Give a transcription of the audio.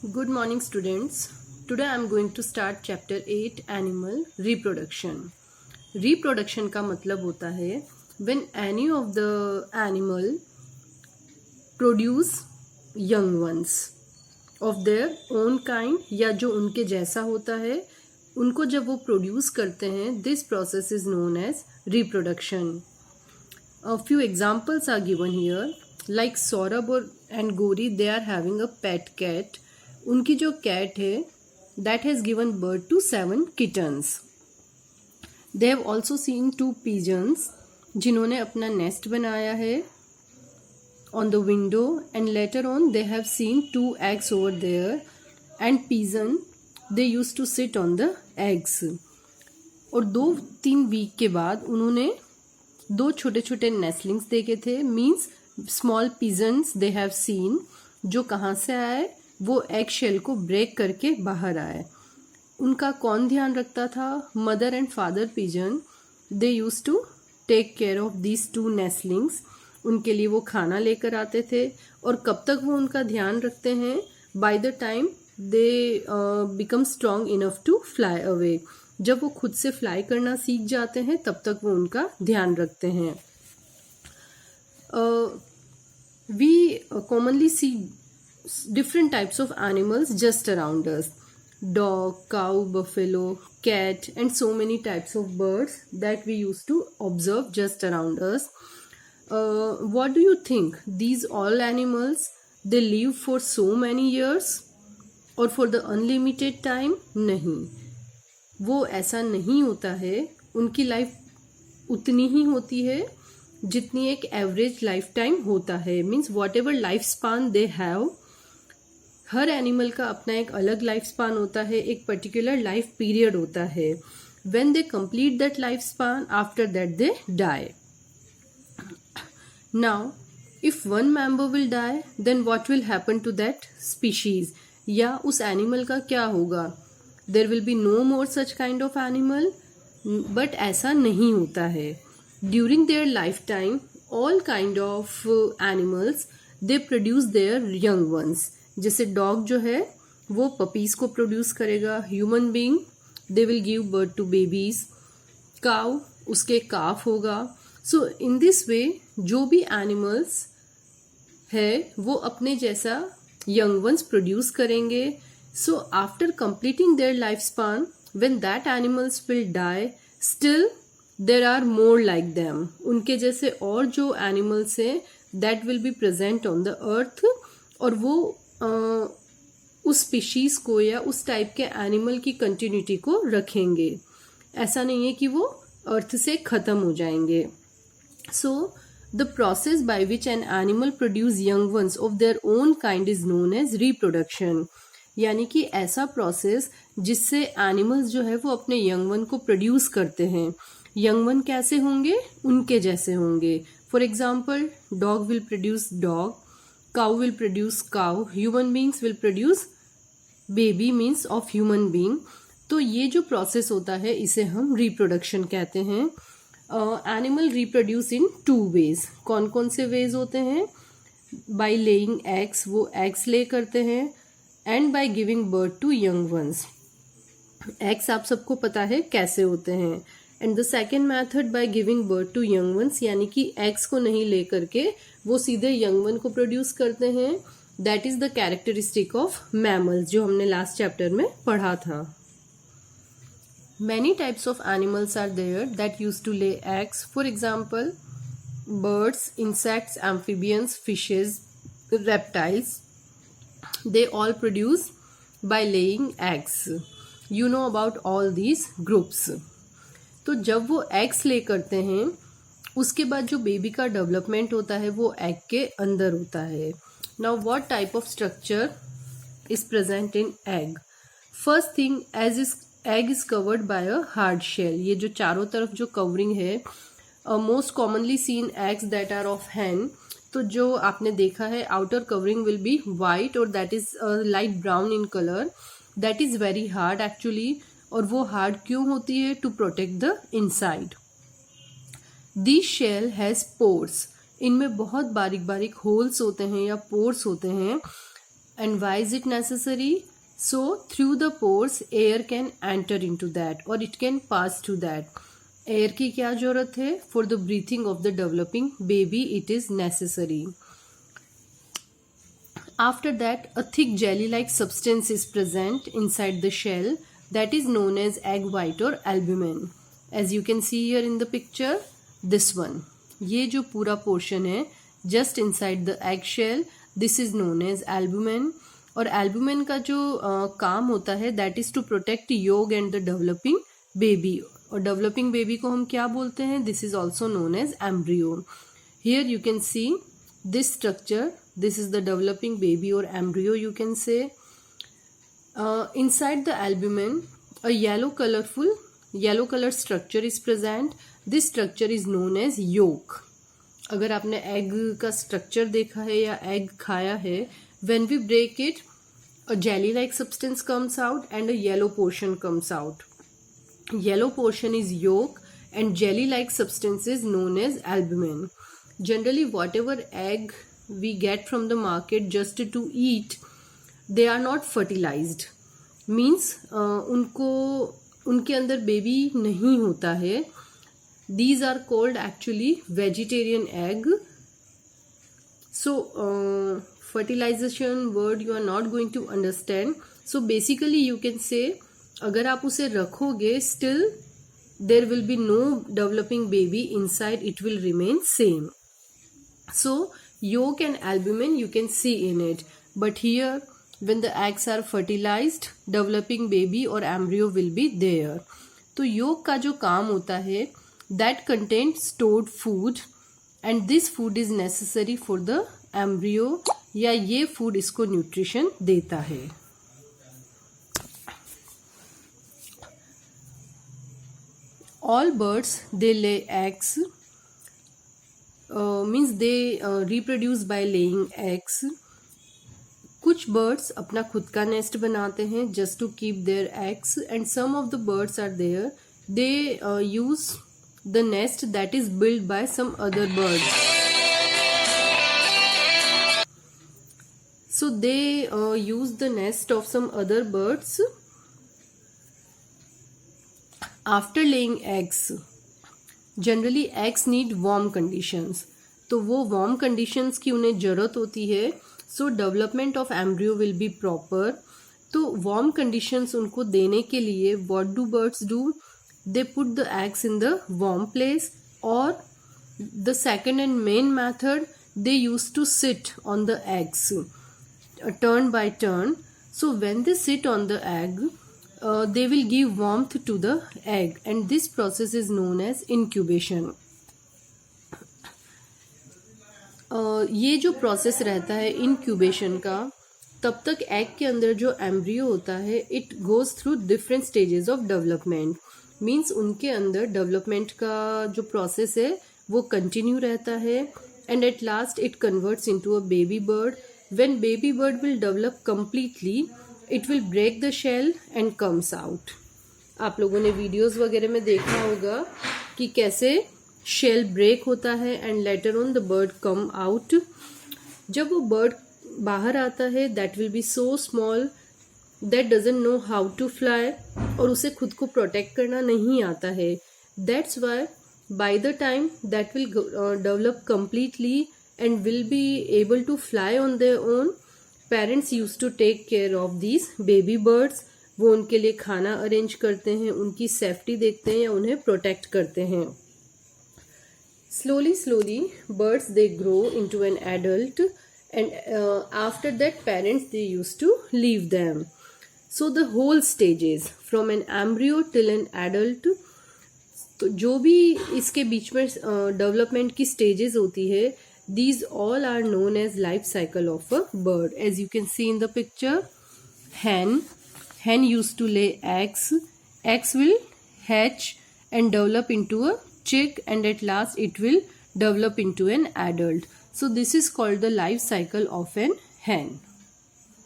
Good morning, students. Today I am going to start chapter 8 Animal Reproduction. Reproduction का मतलब होता है when any of the animal produce young ones of their own kind या जो उनके जैसा होता है उनको जब वो produce करते हैं this process is known as reproduction. A few examples are given here like Saurabh and Gauri they are having a pet cat. उनकी जो कैट है that has given birth to 7 kittens. They have also seen 2 pigeons जिन्होंने अपना nest बनाया है on the window and later on they have seen 2 eggs over there and pigeon they use to sit on the eggs. और 2-3 week के बाद उन्होंने 2 छोटे छोटे नेस्टलिंग्स देखे थे. Means small pigeons they have seen जो कहाँ से आए वो एग शेल को ब्रेक करके बाहर आए. उनका कौन ध्यान रखता था? Mother and father pigeon. They use to take care of these 2 nestlings. उनके लिए वो खाना लेकर आते थे. और कब तक वो उनका ध्यान रखते हैं? By the time they become strong enough to fly away. जब वो खुद से फ्लाई करना सीख जाते हैं तब तक वो उनका ध्यान रखते हैं. We commonly see different types of animals just around us. Dog, cow, buffalo, cat and so many types of birds that we used to observe just around us. What do you think? These all animals, they live for so many years or for the unlimited time? नहीं, वो ऐसा नहीं होता है. उनकी life उतनी ही होती है जितनी एक एवरेज लाइफ टाइम होता है. Means what ever life span they have. Her animal का अपना एक अलग लाइफ स्पान होता है, एक पर्टिकुलर लाइफ पीरियड होता है. When they complete that life span after that they die. Now if one member will die then what will happen to that species. या उस एनिमल का क्या होगा? There will be no more such kind of animal. But ऐसा नहीं होता है. During their life time all kind of animals they produce their young ones. जैसे डॉग जो है वो पपीज को प्रोड्यूस करेगा. Human being they will give birth to babies. Cow उसके काफ होगा. सो इन दिस वे जो भी एनिमल्स है वो अपने जैसा यंग वंस प्रोड्यूस करेंगे. So after completing their life span when that animals will die still there are more like them. उनके जैसे और जो एनिमल्स हैं that will be present on the earth. और वो उस स्पीशीज को या उस टाइप के एनिमल की कंटिन्यूटी को रखेंगे. ऐसा नहीं है कि वो अर्थ से खत्म हो जाएंगे. So the process by which an animal produce young ones of their own kind is known as reproduction. यानी कि ऐसा प्रोसेस जिससे एनिमल्स जो है वो अपने यंग वन को प्रोड्यूस करते हैं. यंग वन कैसे होंगे? उनके जैसे होंगे. For example dog will produce dog, cow will produce cow, human beings will produce baby means of human being. तो ये जो प्रोसेस होता है इसे हम रिप्रोडक्शन कहते हैं. Animal reproduce in 2 ways. कौन कौन से वेज होते हैं? बाय लेइंग एग्स, वो एग्स ले करते हैं. And by giving birth to young ones. Eggs आप सबको पता है कैसे होते हैं. And the second method by giving birth to young ones यानी कि एग्स को नहीं ले करके वो सीधे यंग वन को प्रोड्यूस करते हैं. That is the characteristic of mammals जो हमने लास्ट चैप्टर में पढ़ा था. Many types of animals are there that use to lay eggs. For example birds, insects, amphibians, fishes, reptiles. They all produce by laying eggs. You know about all these groups. तो जब वो eggs lay करते हैं उसके बाद जो baby का development होता है वो एग के अंदर होता है. Now what type of structure is present in egg? First thing egg is covered by a hard shell. ये जो चारों तरफ जो कवरिंग है most commonly seen eggs that are of hen. तो जो आपने देखा है outer covering will be white और that is light brown in colour. That is very hard actually. और वो हार्ड क्यों होती है? To protect the inside. This shell has pores. इनमें बहुत बारीक बारीक होल्स होते हैं या पोर्स होते हैं And why is it necessary? So through the pores air can enter into that or it can pass through that. Air की क्या जरूरत है? For the breathing of the developing baby it is necessary. After that, a thick jelly-like substance is present inside the shell that is known as egg white or albumin. As you can see here in the picture, this one. ये जो पूरा portion है, just inside the egg shell, this is known as albumin. और albumin का जो काम होता है, that is to protect yolk and the developing baby. और developing baby को हम क्या बोलते हैं? This is also known as embryo. Here you can see this structure. This is the developing baby or embryo, you can say. Inside the albumin, a yellow color structure is present. This structure is known as yolk. अगर आपने egg का structure देखा है या egg खाया है, when we break it, a jelly-like substance comes out and a yellow portion comes out. Yellow portion is yolk and jelly-like substance is known as albumin. Generally, whatever egg we get from the market just to eat, they are not fertilized. Means उनके अंदर baby नहीं होता है. These are called actually vegetarian egg. So fertilization word you are not going to understand. So basically you can say अगर आप उसे रखोगे, still there will be no developing baby inside, it will remain same. So yolk and albumin you can see in it, but here when the eggs are fertilized, developing baby or embryo will be there. तो yolk का जो काम होता है, that contains stored food and this food is necessary for the embryo, या ये food इसको nutrition देता है. All birds they lay eggs. Means they reproduce by laying eggs. कुछ birds अपना खुद का nest बनाते हैं just to keep their eggs, and some of the birds are there, they use the nest that is built by some other birds. So they use the nest of some other birds. After laying eggs, generally eggs need warm conditions. तो वो warm conditions की उन्हें ज़रूरत होती है. So development of embryo will be proper. तो warm conditions उनको देने के लिए what do birds do? They put the eggs in the warm place, or the second and main method, they used to sit on the eggs turn by turn. So when they sit on the egg, they will give warmth to the egg, and this process is known as incubation. ये जो process रहता है incubation का, तब तक egg के अंदर जो एम्ब्रियो होता है, it goes through different stages of development. Means उनके अंदर डेवलपमेंट का जो प्रोसेस है वो कंटिन्यू रहता है, and at last it converts into a baby bird. When baby bird will develop completely, it will break the shell and comes out. आप लोगों ने वीडियोस वगैरह में देखा होगा कि कैसे शेल ब्रेक होता है and later on the bird come out. जब वो बर्ड बाहर आता है, that will be so small that doesn't know how to fly, और उसे खुद को प्रोटेक्ट करना नहीं आता है. That's why by the time that will develop completely and will be able to fly on their own, parents use to take care of these baby birds. वो उनके लिए खाना अरेंज करते हैं, उनकी सेफ्टी देखते हैं या उन्हें प्रोटेक्ट करते हैं. Slowly birds they grow into an adult, and after that parents they used to leave them. So the whole stages from an embryo till an adult, तो जो भी इसके बीच में डेवलपमेंट की स्टेजेस होती है, these all are known as life cycle of a bird. As you can see in the picture, hen used to lay eggs will hatch and develop into a chick, and at last it will develop into an adult. So this is called the life cycle of an hen.